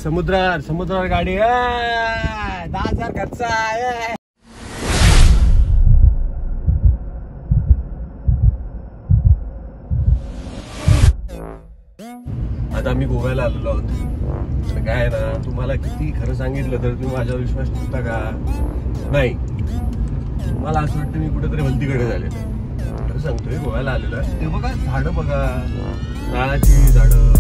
समुद्रावर गाडी 10,000 खर्च आहे. आता आम्ही गोव्याला आलेलो आहोत. काय आहे ना, तुम्हाला किती खरं सांगितलं तर तुम्ही माझ्यावर विश्वास ठेवता का नाही. मला असं वाटतं मी कुठेतरी भलतीकडे झाले. खरं सांगतोय, गोव्याला आलेलो आहे. ते बघा झाडं, बघा नारळाची झाडं.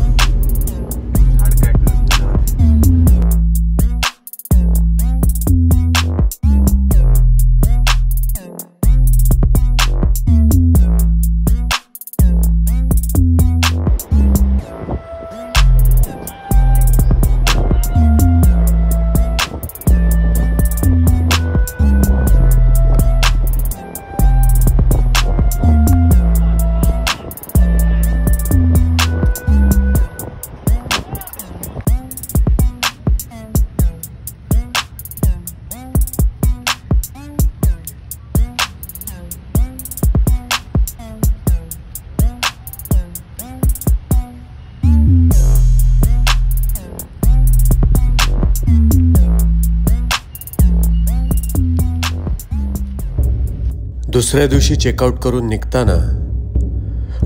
दुसऱ्या दिवशी चेकआउट करून निघताना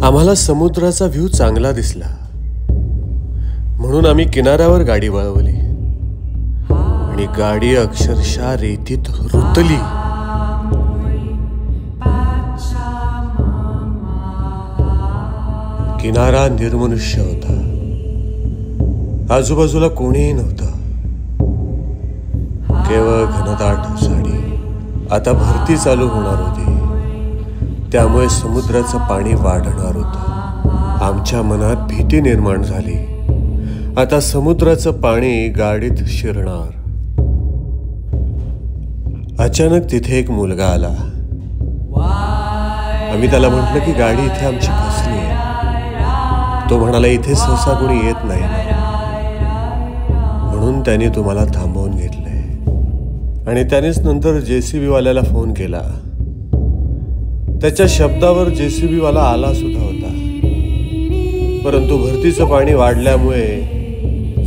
आम्हाला समुद्राचा व्ह्यू चांगला दिसला, म्हणून आम्ही किनाऱ्यावर गाडी वळवली आणि गाडी अक्षरशः रेतीत रुतली. किनारा निर्मनुष्य होता. आजूबाजूला कोणीही नव्हतं. केवळ घनदाट झाडी. आता भरती चालू होणार होती, त्यामुळे समुद्राचं पाणी वाढणार होतं. आमच्या मनात भीती निर्माण झाली. आता समुद्राचं पाणी गाडीत शिरणार. अचानक तिथे एक मुलगा आला. आम्ही त्याला म्हटलं की गाडी इथे आमची फसली आहे. तो म्हणाला इथे सहसा कोणी येत नाही, म्हणून त्याने तुम्हाला थांबवून घेतलंय. आणि त्यानेच नंतर JCB वाल्याला फोन केला. त्याच्या शब्दावर JCB वाला आला सुद्धा होता, परंतु भरतीचं पाणी वाढल्यामुळे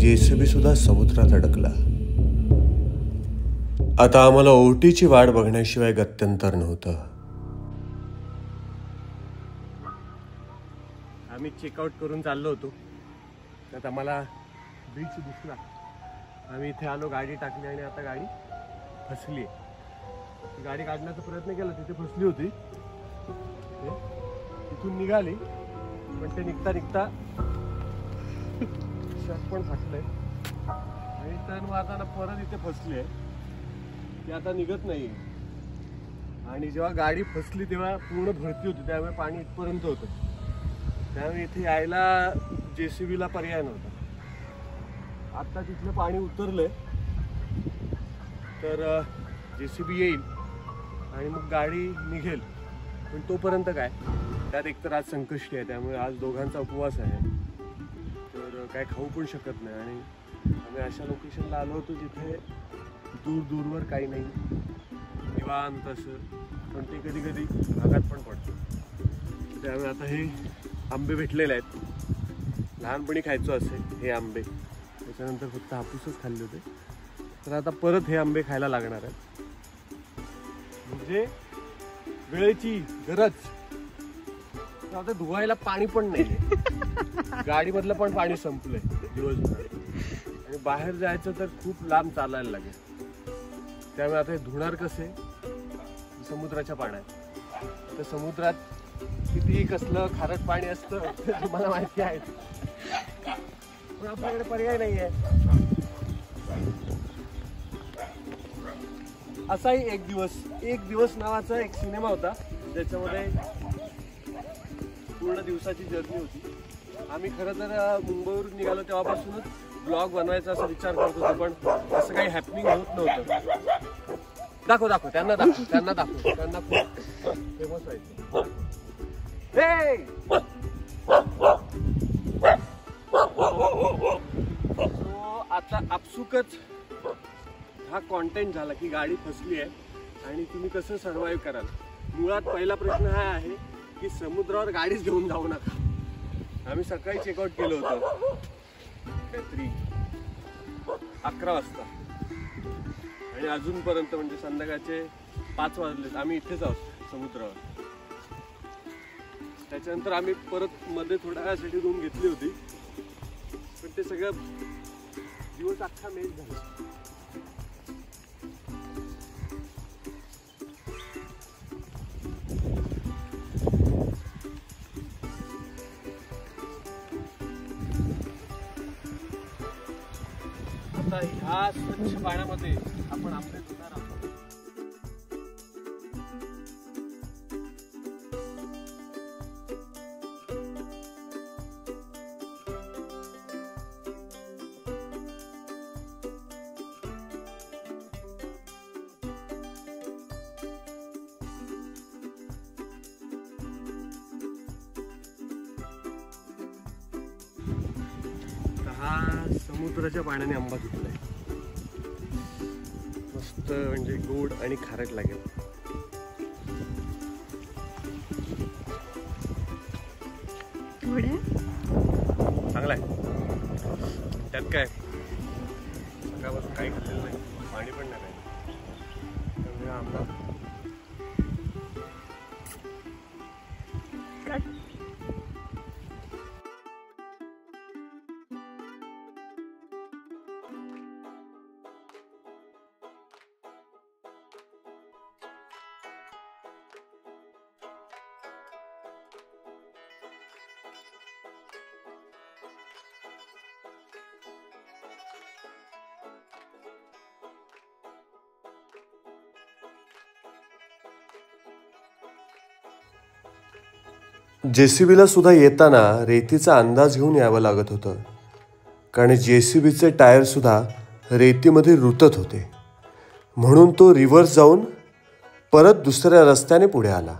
JCB सुद्धा समुद्रात अडकला. आता आम्हाला ओटीची वाट बघण्याशिवाय गत्यंतर नव्हतं. आम्ही चेकआउट करून चाललो होतो. आता मला बीच दिसला. आम्ही इथे आलो, गाडी टाकली आणि आता गाडी फसली. गाडी काढण्याचा प्रयत्न केला, तिथे फसली होती. तिथून निघाली, पण ते निघता निघता शर्ट पण फाटलंय आणि तर आता परत इथे फसली. ती आता निघत नाही. आणि जेव्हा गाडी फसली तेव्हा पूर्ण भरती होती, त्यामुळे पाणी इथपर्यंत होतं. त्यामुळे इथे यायला JCBला पर्याय नव्हता. आता तिथलं पाणी उतरलंय तर JCB येईल आणि मग गाडी निघेल. पण तोपर्यंत काय, त्यात एकतर आज संकष्टी आहे, त्यामुळे आज दोघांचा उपवास आहे. तर काय खाऊ पण शकत नाही. आणि आम्ही अशा लोकेशनला आलो होतो जिथे दूर दूरवर काही नाही, निवांत असं. पण ते कधी कधी भागात पण पडतं. त्यामुळे आता हे आंबे भेटलेले आहेत. लहानपणी खायचो असे हे आंबे, त्याच्यानंतर फक्त हापूसच खाल्ले होते. तर आता परत हे आंबे खायला लागणार आहेत. म्हणजे वेळेची गरज. आता धुवायला पाणी पण नाही. गाडीमधलं पण पाणी संपलंय दिवसभर. आणि बाहेर जायचं तर खूप लांब चालायला लागेल. त्यामुळे आता हे धुणार कसे, समुद्राच्या पाण्यात. तर समुद्रात कितीही कसलं खारट पाणी असतं तुम्हाला माहिती आहे. पण आपल्याकडे पर्याय नाही आहे. असाही एक दिवस नावाचा एक सिनेमा होता, ज्याच्यामध्ये पूर्ण दिवसाची जर्नी होती. आम्ही खरं तर मुंबईवरून निघालो तेव्हापासूनच ब्लॉग बनवायचा असा विचार करत होतो, पण असं काही हॅपनिंग होत नव्हतं. दाखव त्यांना खूप फेमस व्हायचं. आता आपसुकच हा कॉन्टेंट झाला की गाडी फसली आहे आणि तुम्ही कसं सर्व्हाइव्ह कराल. मुळात पहिला प्रश्न हा आहे की समुद्रावर गाडीच घेऊन जाऊ नका. आम्ही सकाळी चेकआउट केलं होतं काहीतरी 11 वाजता आणि अजूनपर्यंत म्हणजे संध्याकाळचे 5 वाजलेत आम्ही इथेच आहोत समुद्रावर. त्याच्यानंतर आम्ही परत मध्ये थोड्या वेळासाठी रूम घेतली होती, पण ते सगळं दिवस अख्खा मेल झाला. आता ह्या स्वच्छ पाण्यामध्ये आपण आपले धुणार आहोत. हा समुद्राच्या पाण्याने आंबा धुतलाय, मस्त म्हणजे गोड आणि खारट लागेल. चांगला आहे. त्यात काय सकाळपासून काही खाल्लेलं नाही, पाणी पण नाही, त्यामुळे आंबा JCBला सुद्धा येताना रेतीचा अंदाज घेऊन यावं लागत होतं, कारण JCBचे टायर सुद्धा रेतीमध्ये रुतत होते. म्हणून तो रिव्हर्स जाऊन परत दुसऱ्या रस्त्याने पुढे आला.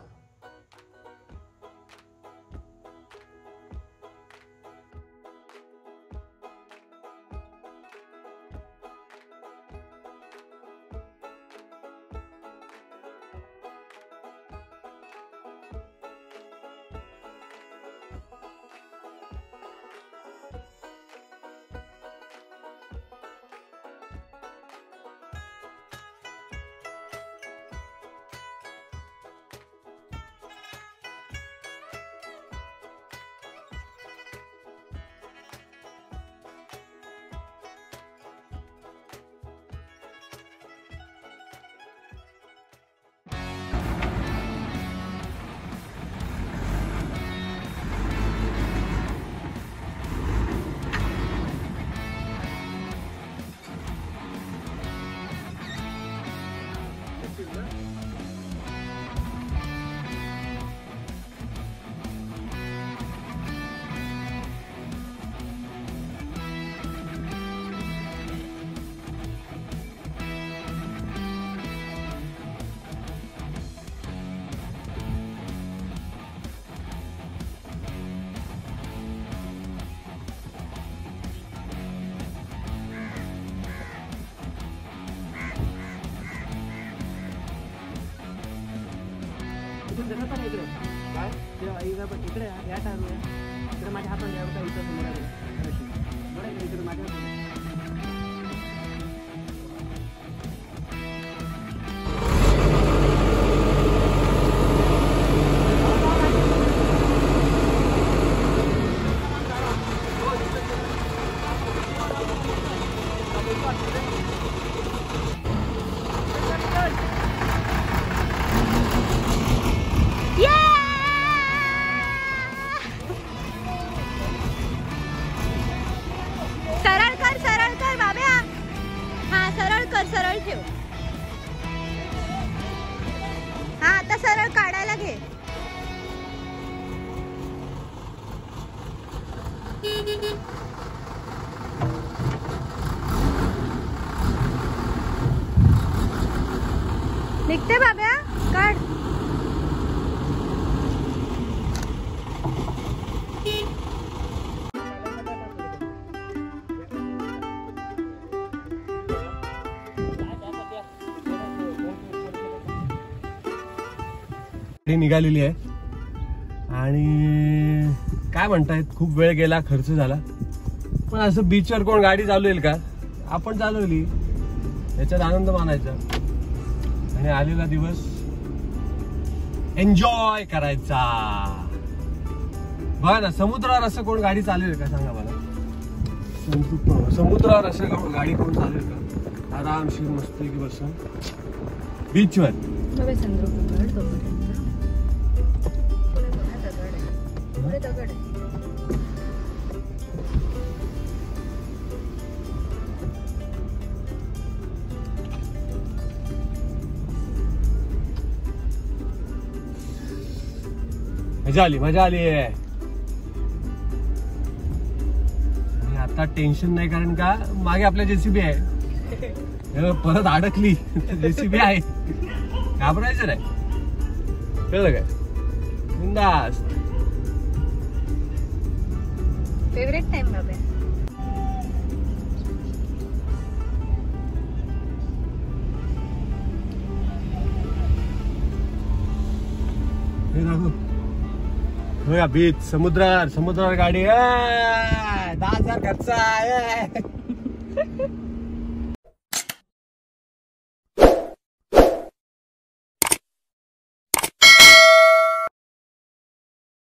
इकडे या टारू इकडे माझ्या हातात या इथं समोर बरं इकडे माझ्या सरळ ठेव. हा आता सरळ काढायला घे. निघते बाब्या काढ. निघालेली आहे आणि काय म्हणतायत खूप वेळ गेला, खर्च झाला, पण असं बीचवर कोण गाडी चालवेल का? आपण चालवली, याच्यात आनंद मानायचा आणि आलेला दिवस एन्जॉय करायचा. बघा ना, समुद्रावर असं कोण गाडी चालेल का सांगा मला. समुद्रावर असं गाडी कोण चालेल का? आरामशीर मस्त की बसून बीचवर. मजा आली, मजा आली. आणि आता टेन्शन नाही, कारण का मागे आपल्या जेसीबी आहे. परत अडकली जेसीबी आहे, घाबरायचं नाही. कळलं काय? बिंदास. फेवरेट टाइम बाबा. हे दाखव. बघा बीच, समुद्रावर गाडी. 10,000 खर्च आहे.